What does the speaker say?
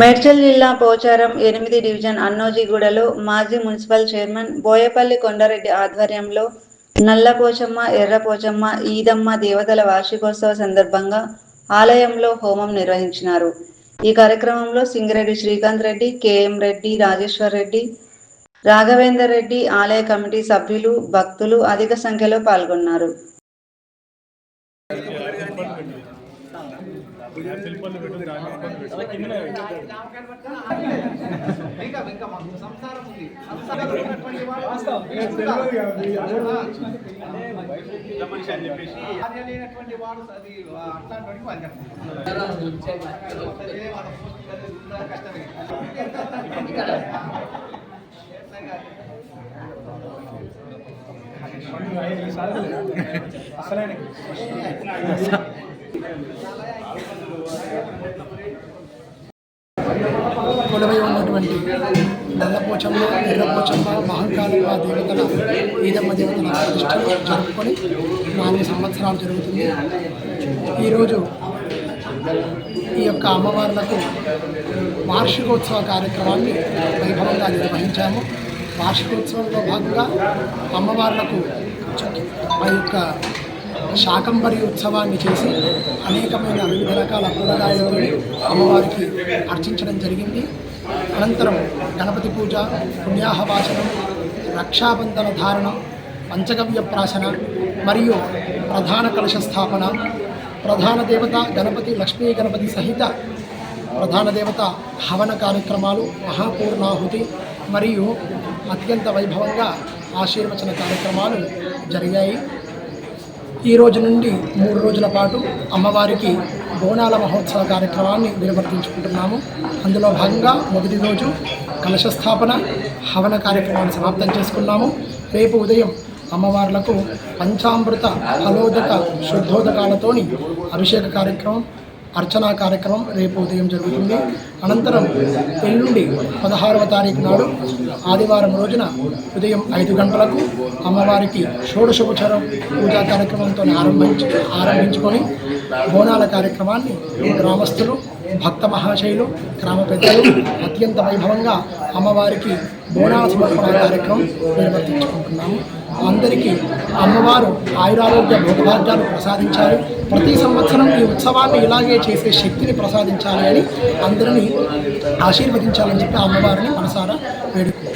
మేడ్చల్ జిల్లా పోచారం 8 డివిజన్ అన్నోజిగూడలో మాజీ municipal chairman Boyapalli Kondareddy ఆధ్వర్యంలో నల్లపోచమ్మ, ఎర్రపోచమ్మ, ఈదమ్మ దేవతల వార్షికోత్సవ సందర్భంగా ఆలయంలో హోమం నిర్వహించినారు. ఈ కార్యక్రమంలో సింగిరెడ్డి శ్రీకాంత్ రెడ్డి, కెఎం రెడ్డి, రాజేశ్వర్ రెడ్డి, రాఘవేందర్ రెడ్డి, ఆలయ కమిటీ సభ్యులు, భక్తులు అధిక సంఖ్యలో పాల్గొన్నారు. కొలువై ఉన్నటువంటి నల్లపోచమ్మ, ఎర్రపోచమ్మ, మహంకాళమ్మ దేవతల, ఈదమ్మ దేవతల ప్రతిష్టలు జరుపుకొని 4 సంవత్సరాలు జరుగుతుంది. ఈరోజు ఈ యొక్క అమ్మవార్లకు వార్షికోత్సవ కార్యక్రమాన్ని వైభవంగా నిర్వహించాము. వార్షికోత్సవంలో భాగంగా అమ్మవార్లకు ఆ యొక్క శాకంబరి ఉత్సవాన్ని చేసి అనేకమైన వివిధ రకాల కూరగాయలతో అమ్మవారికి అర్చించడం జరిగింది. అనంతరం గణపతి పూజ, పుణ్యాహవాచనం, రక్షాబంధన ధారణం, పంచగవ్య ప్రాశన మరియు ప్రధాన కలశ స్థాపన, ప్రధాన దేవత గణపతి, లక్ష్మీ గణపతి సహిత ప్రధాన దేవత హవన కార్యక్రమాలు, మహాపూర్ణాహుతి మరియు అత్యంత వైభవంగా ఆశీర్వచన కార్యక్రమాలు జరిగాయి. ఈ రోజు నుండి 3 రోజుల పాటు అమ్మవారికి బోనాల మహోత్సవ కార్యక్రమాన్ని నిర్వర్తించుకుంటున్నాము. అందులో భాగంగా మొదటి రోజు కలశస్థాపన, హవన కార్యక్రమాన్ని సమాప్తం చేసుకున్నాము. రేపు ఉదయం అమ్మవార్లకు పంచామృత ఫలోదక శుద్ధోదకాలతోని అభిషేక కార్యక్రమం, అర్చనా కార్యక్రమం రేపు ఉదయం జరుగుతుంది. అనంతరం ఎల్లుండి 16వ తారీఖు నాడు ఆదివారం రోజున ఉదయం 5 గంటలకు అమ్మవారికి షోడశోపచార పూజా కార్యక్రమంతో ఆరంభించుకొని బోనాల కార్యక్రమాన్ని గ్రామస్తులు, భక్త మహాశయులు, గ్రామ పెద్దలు అత్యంత వైభవంగా అమ్మవారికి బోనాల సమర్పణ కార్యక్రమం నిర్వర్తించుకుంటున్నాము. అందరికీ అమ్మవారు ఆయురారోగ్య భోగభాగ్యాలు ప్రసాదించాలి, ప్రతి సంవత్సరం ఈ ఉత్సవాన్ని ఇలాగే చేసే శక్తిని ప్రసాదించాలి అని అందరినీ ఆశీర్వదించాలని చెప్పి అమ్మవారిని మనసారా వేడుకుంటున్నాను.